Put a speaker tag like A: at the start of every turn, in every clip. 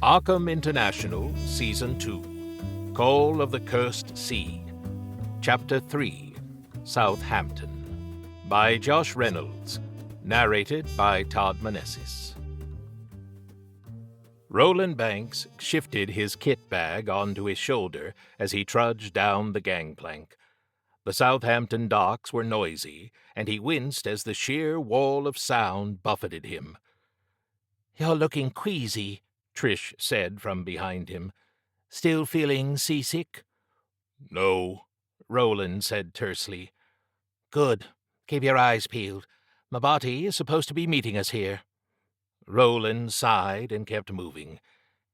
A: Arkham International, Season 2, Call of the Cursed Sea, Chapter 3, Southampton, by Josh Reynolds, narrated by Todd Menesses. Roland Banks shifted his kit bag onto his shoulder as he trudged down the gangplank. The Southampton docks were noisy, and he winced as the sheer wall of sound buffeted him. "You're looking queasy," Trish said from behind him. "Still feeling seasick?" "No," Roland said tersely. "Good. Keep your eyes peeled. Mabati is supposed to be meeting us here." Roland sighed and kept moving.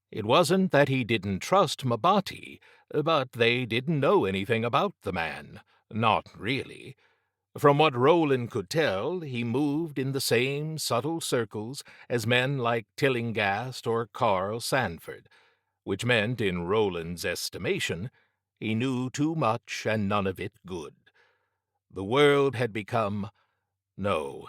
A: It wasn't that he didn't trust Mabati, but they didn't know anything about the man. Not really. From what Roland could tell, he moved in the same subtle circles as men like Tillinghast or Carl Sandford, which meant, in Roland's estimation, he knew too much and none of it good. The world had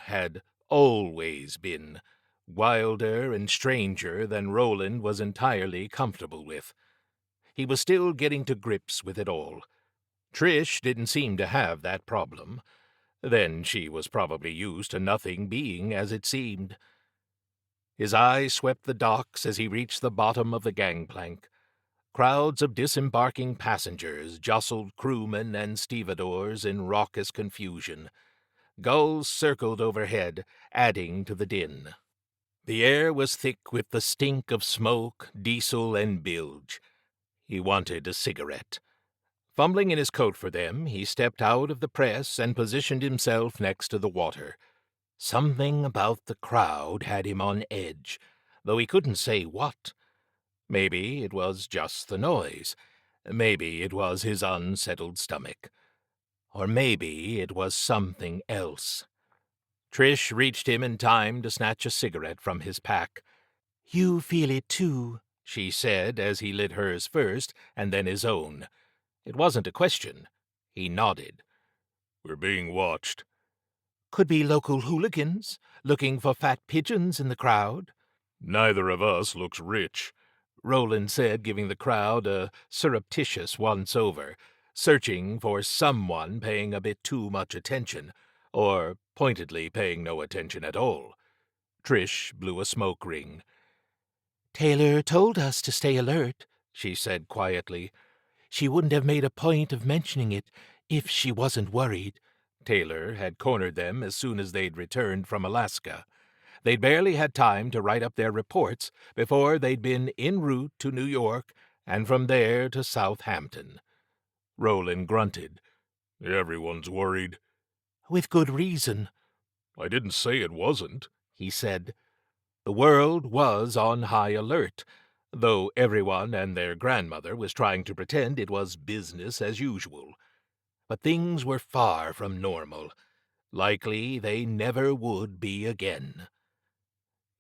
A: had always been, wilder and stranger than Roland was entirely comfortable with. He was still getting to grips with it all. Trish didn't seem to have that problem. Then she was probably used to nothing being as it seemed. His eyes swept the docks as he reached the bottom of the gangplank. Crowds of disembarking passengers jostled crewmen and stevedores in raucous confusion. Gulls circled overhead, adding to the din. The air was thick with the stink of smoke, diesel, and bilge. He wanted a cigarette. Fumbling in his coat for them, he stepped out of the press and positioned himself next to the water. Something about the crowd had him on edge, though he couldn't say what. Maybe it was just the noise. Maybe it was his unsettled stomach. Or maybe it was something else. Trish reached him in time to snatch a cigarette from his pack. "You feel it too," she said as he lit hers first and then his own. It wasn't a question. He nodded. "We're being watched." "Could be local hooligans, looking for fat pigeons in the crowd." "Neither of us looks rich," Roland said, giving the crowd a surreptitious once-over, searching for someone paying a bit too much attention, or pointedly paying no attention at all. Trish blew a smoke ring. "Taylor told us to stay alert," she said quietly. "She wouldn't have made a point of mentioning it if she wasn't worried." Taylor had cornered them as soon as they'd returned from Alaska. They'd barely had time to write up their reports before they'd been en route to New York and from there to Southampton. Roland grunted. "Everyone's worried." "With good reason." "I didn't say it wasn't," he said. The world was on high alert, though everyone and their grandmother was trying to pretend it was business as usual. But things were far from normal. Likely they never would be again.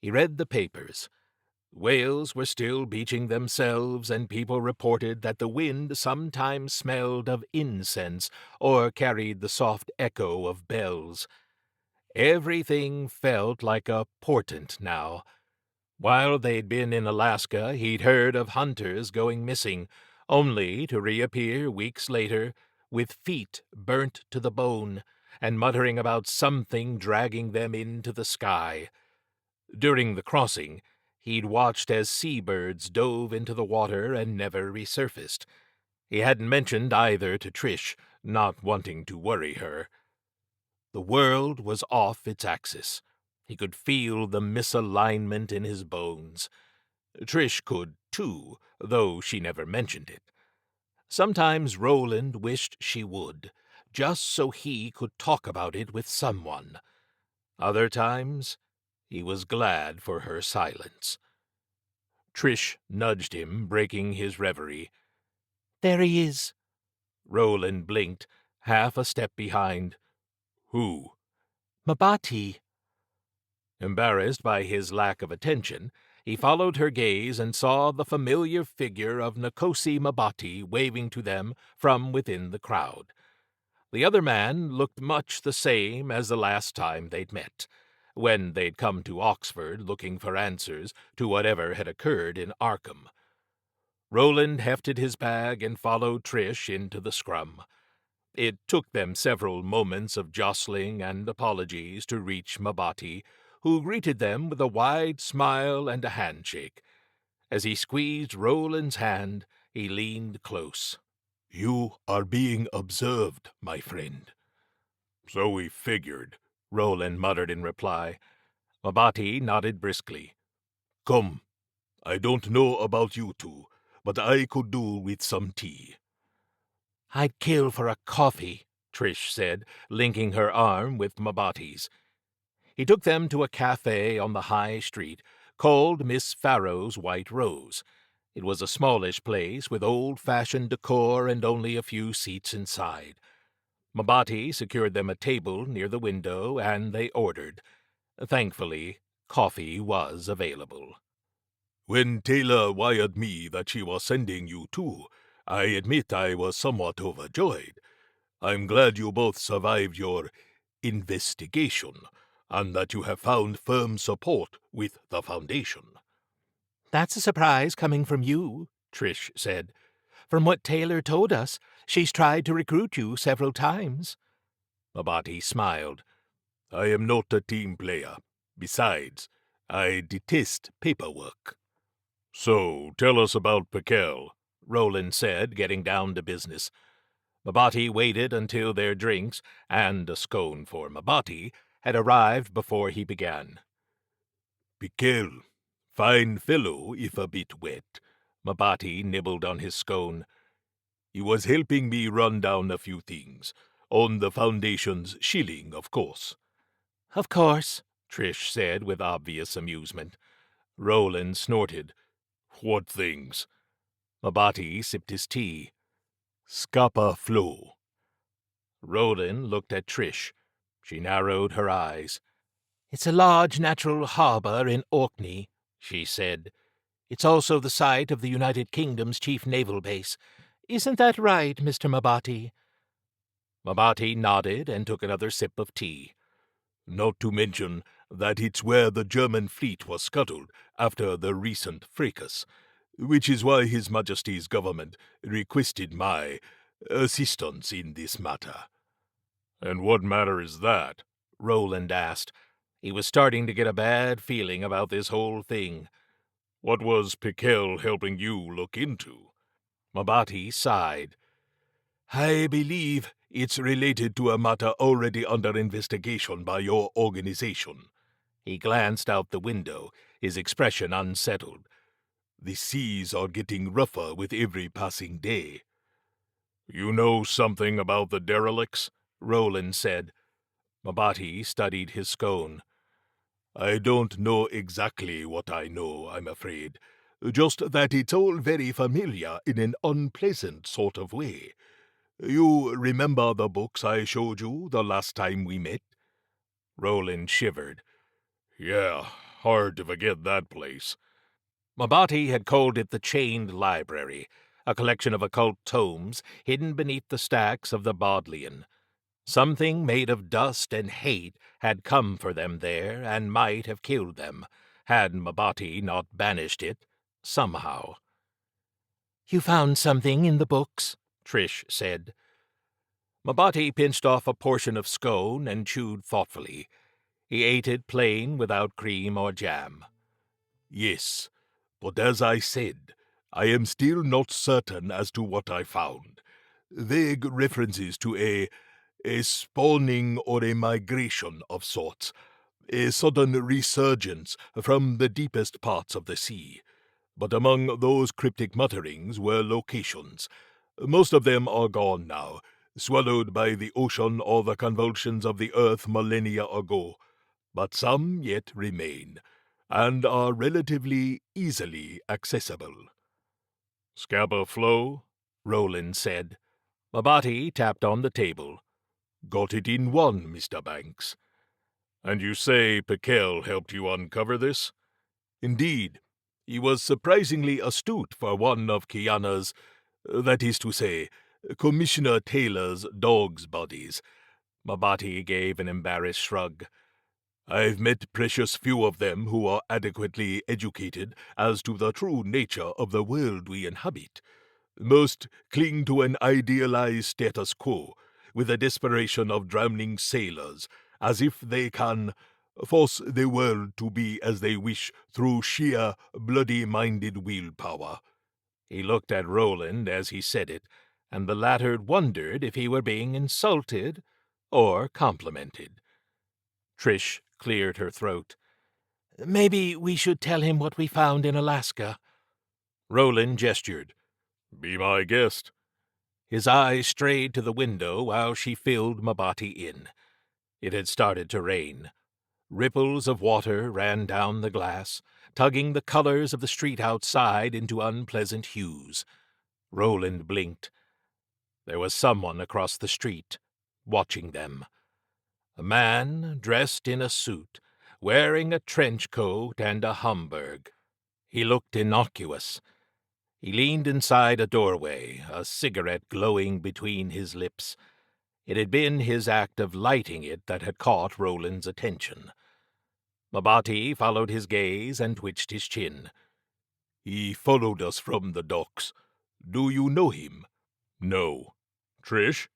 A: He read the papers. Whales were still beaching themselves, and people reported that the wind sometimes smelled of incense or carried the soft echo of bells. Everything felt like a portent now. While they'd been in Alaska, he'd heard of hunters going missing, only to reappear weeks later with feet burnt to the bone and muttering about something dragging them into the sky. During the crossing, he'd watched as seabirds dove into the water and never resurfaced. He hadn't mentioned either to Trish, not wanting to worry her. The world was off its axis. He could feel the misalignment in his bones. Trish could, too, though she never mentioned it. Sometimes Roland wished she would, just so he could talk about it with someone. Other times, he was glad for her silence. Trish nudged him, breaking his reverie. "There he is." Roland blinked, half a step behind. "Who?" "Mabati." Embarrassed by his lack of attention, he followed her gaze and saw the familiar figure of Nakosi Mabati waving to them from within the crowd. The other man looked much the same as the last time they'd met. when they'd come to Oxford looking for answers to whatever had occurred in Arkham. Roland hefted his bag and followed Trish into the scrum. It took them several moments of jostling and apologies to reach Mabati, who greeted them with a wide smile and a handshake. As he squeezed Roland's hand, he leaned close. "You are being observed, my friend." "So we figured," Roland muttered in reply. Mabati nodded briskly. "Come, I don't know about you two, but I could do with some tea." "I'd kill for a coffee," Trish said, linking her arm with Mabati's. He took them to a cafe on the high street, called Miss Farrow's White Rose. It was a smallish place with old-fashioned decor and only a few seats inside. Mabati secured them a table near the window, and they ordered. Thankfully, coffee was available. "When Taylor wired me that she was sending you two, I admit I was somewhat overjoyed. I'm glad you both survived your investigation, and that you have found firm support with the Foundation." "That's a surprise coming from you," Trish said. "From what Taylor told us, she's tried to recruit you several times." Mabati smiled. "I am not a team player. Besides, I detest paperwork." "So, tell us about Piquel," Roland said, getting down to business. Mabati waited until their drinks, and a scone for Mabati, had arrived before he began. "Piquel, fine fellow if a bit wet." Mabati nibbled on his scone. "He was helping me run down a few things. On the Foundation's shilling, of course." "Of course," Trish said with obvious amusement. Roland snorted. "What things?" Mabati sipped his tea. "Scapa flow." Roland looked at Trish. She narrowed her eyes. "It's a large natural harbor in Orkney," she said. "It's also the site of the United Kingdom's chief naval base. Isn't that right, Mr. Mabati?" Mabati nodded and took another sip of tea. "Not to mention that it's where the German fleet was scuttled after the recent fracas, which is why His Majesty's government requested my assistance in this matter." "And what matter is that?" Roland asked. He was starting to get a bad feeling about this whole thing. "What was Piquel helping you look into?" Mabati sighed. "I believe it's related to a matter already under investigation by your organization." He glanced out the window, his expression unsettled. "The seas are getting rougher with every passing day." "You know something about the derelicts?" Roland said. Mabati studied his scone. "I don't know exactly what I know, I'm afraid. Just that it's all very familiar in an unpleasant sort of way. You remember the books I showed you the last time we met?" Roland shivered. "Yeah, hard to forget that place." Mabati had called it the Chained Library, a collection of occult tomes hidden beneath the stacks of the Bodleian. Something made of dust and hate had come for them there and might have killed them, had Mabati not banished it, somehow. "You found something in the books?" Trish said. Mabati pinched off a portion of scone and chewed thoughtfully. He ate it plain without cream or jam. "Yes, but as I said, I am still not certain as to what I found. Vague references to a spawning or a migration of sorts, a sudden resurgence from the deepest parts of the sea. But among those cryptic mutterings were locations. Most of them are gone now, swallowed by the ocean or the convulsions of the earth millennia ago. But some yet remain, and are relatively easily accessible." "Scapa flow?" Roland said. Mabati tapped on the table. "Got it in one, Mr. Banks." "And you say Piquel helped you uncover this?" "Indeed. He was surprisingly astute for one of Kiana's, that is to say, Commissioner Taylor's dog's bodies." Mabati gave an embarrassed shrug.
B: I've met precious few of them who are adequately educated as to the true nature of the world we inhabit. Most cling to an idealized status quo, with the desperation of drowning sailors, as if they can force the world to be as they wish through sheer bloody-minded willpower.
A: He looked at Roland as he said it, and the latter wondered if he were being insulted or complimented. Trish cleared her throat. "Maybe we should tell him what we found in Alaska." Roland gestured.
B: Be my guest.
A: His eyes strayed to the window while she filled Mabati in. It had started to rain. Ripples of water ran down the glass, tugging the colors of the street outside into unpleasant hues. Roland blinked. There was someone across the street, watching them. A man dressed in a suit, wearing a trench coat and a Homburg. He looked innocuous. He leaned inside a doorway, a cigarette glowing between his lips. It had been his act of lighting it that had caught Roland's attention. Mabati followed his gaze and twitched his chin.
B: He followed us from the docks. Do you know him? No. Trish?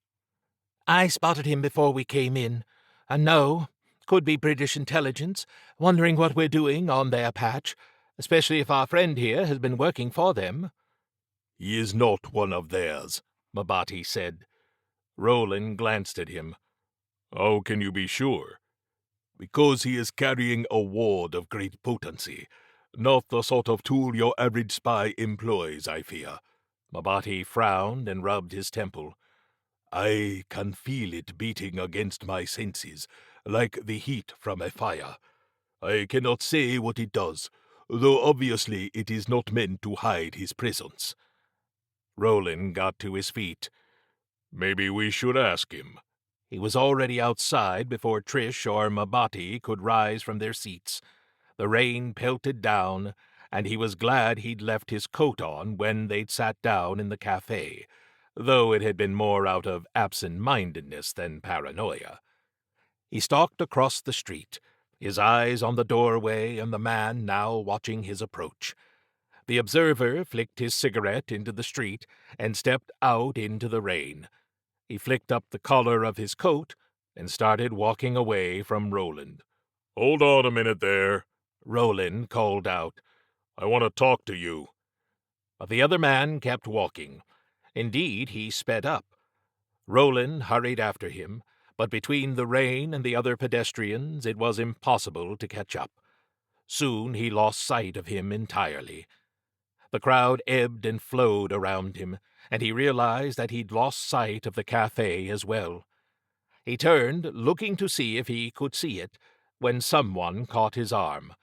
A: I spotted him before we came in. And no, could be British intelligence, wondering what we're doing on their patch, especially if our friend here has been working for them.
B: He is not one of theirs,
A: Mabati said.
B: Roland glanced at him. How can you be sure? Because he is carrying a ward of great potency, not the sort of tool your average spy employs, I fear.
A: Mabati frowned and rubbed his temple.
B: I can feel it beating against my senses, like the heat from a fire. I cannot say what it does, though obviously it is not meant to hide his presence.
A: Roland got to his feet.
B: Maybe we should ask him.
A: He was already outside before Trish or Mabati could rise from their seats. The rain pelted down, and he was glad he'd left his coat on when they'd sat down in the cafe, though it had been more out of absent-mindedness than paranoia. He stalked across the street, his eyes on the doorway and the man now watching his approach. The observer flicked his cigarette into the street and stepped out into the rain. He flicked up the collar of his coat and started walking away from Roland.
B: Hold on a minute there,
A: Roland called out.
B: I want to talk to you.
A: But the other man kept walking. Indeed, he sped up. Roland hurried after him, but between the rain and the other pedestrians it was impossible to catch up. Soon he lost sight of him entirely. The crowd ebbed and flowed around him, and he realized that he'd lost sight of the cafe as well. He turned, looking to see if he could see it, when someone caught his arm.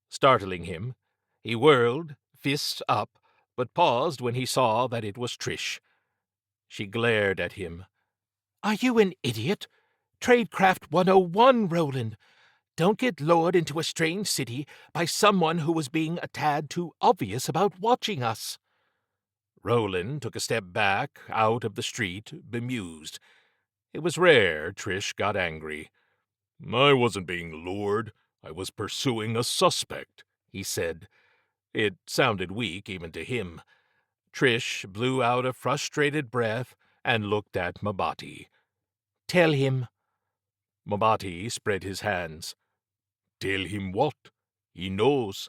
A: Startling him, he whirled, fists up, but paused when he saw that it was Trish. She glared at him. "Are you an idiot? Tradecraft 101, Roland. Don't get lured into a strange city by someone who was being a tad too obvious about watching us." Roland took a step back, out of the street, bemused. It was rare Trish got angry.
B: I wasn't being lured. I was pursuing a suspect, he said.
A: It sounded weak even to him. Trish blew out a frustrated breath and looked at Mabati. "Tell him." Mabati spread his hands.
B: Tell him what? He knows.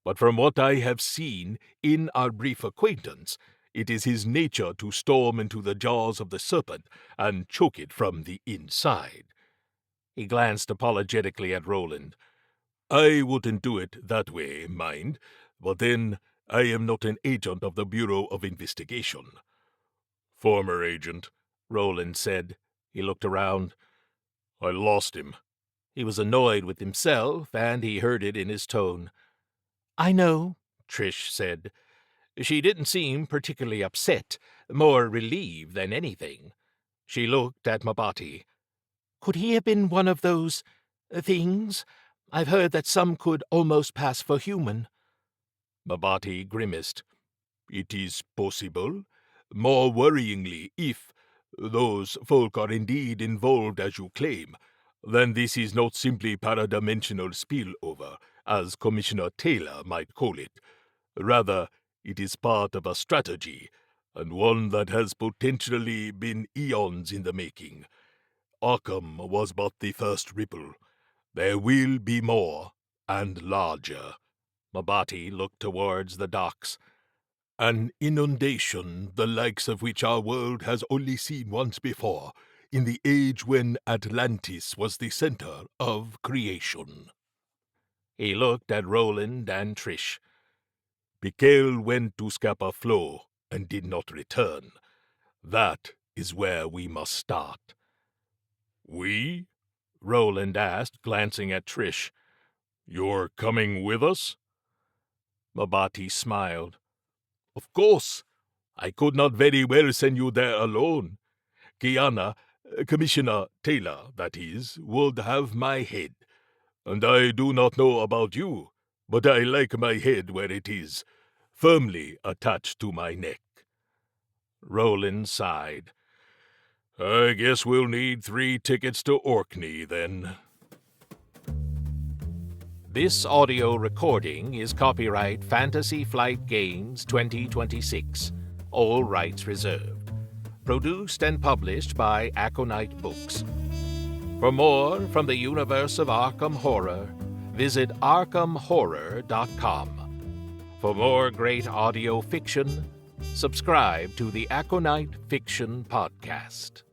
B: But from what I have seen in our brief acquaintance, it is his nature to storm into the jaws of the serpent and choke it from the inside.
A: He glanced apologetically at Roland.
B: I wouldn't do it that way, mind, but then I am not an agent of the Bureau of Investigation.
A: Former agent, Roland said. He looked around.
B: I lost him.
A: He was annoyed with himself, and he heard it in his tone. "I know," Trish said. She didn't seem particularly upset, more relieved than anything. She looked at Mabati. "Could he have been one of those things? I've heard that some could almost pass for human."
B: Mabati grimaced. It is possible. More worryingly, if those folk are indeed involved as you claim, then this is not simply paradimensional spillover, as Commissioner Taylor might call it. Rather, it is part of a strategy, and one that has potentially been eons in the making. Arkham was but the first ripple. There will be more, and larger.
A: Mabati looked towards the docks.
B: An inundation the likes of which our world has only seen once before, in the age when Atlantis was the center of creation.
A: He looked at Roland and Trish.
B: Mikhail went to Scapa Flow and did not return. That is where we must start.
A: We? Roland asked, glancing at Trish. You're coming with us?
B: Mabati smiled. Of course. I could not very well send you there alone. Kiana, Commissioner Taylor, that is, would have my head. And I do not know about you, but I like my head where it is, firmly attached to my neck.
A: Roland sighed.
B: I guess we'll need 3 tickets to Orkney, then.
A: This audio recording is copyright Fantasy Flight Games 2026. All rights reserved. Produced and published by Aconyte Books. For more from the universe of Arkham Horror, visit arkhamhorror.com. For more great audio fiction, subscribe to the Aconyte Fiction Podcast.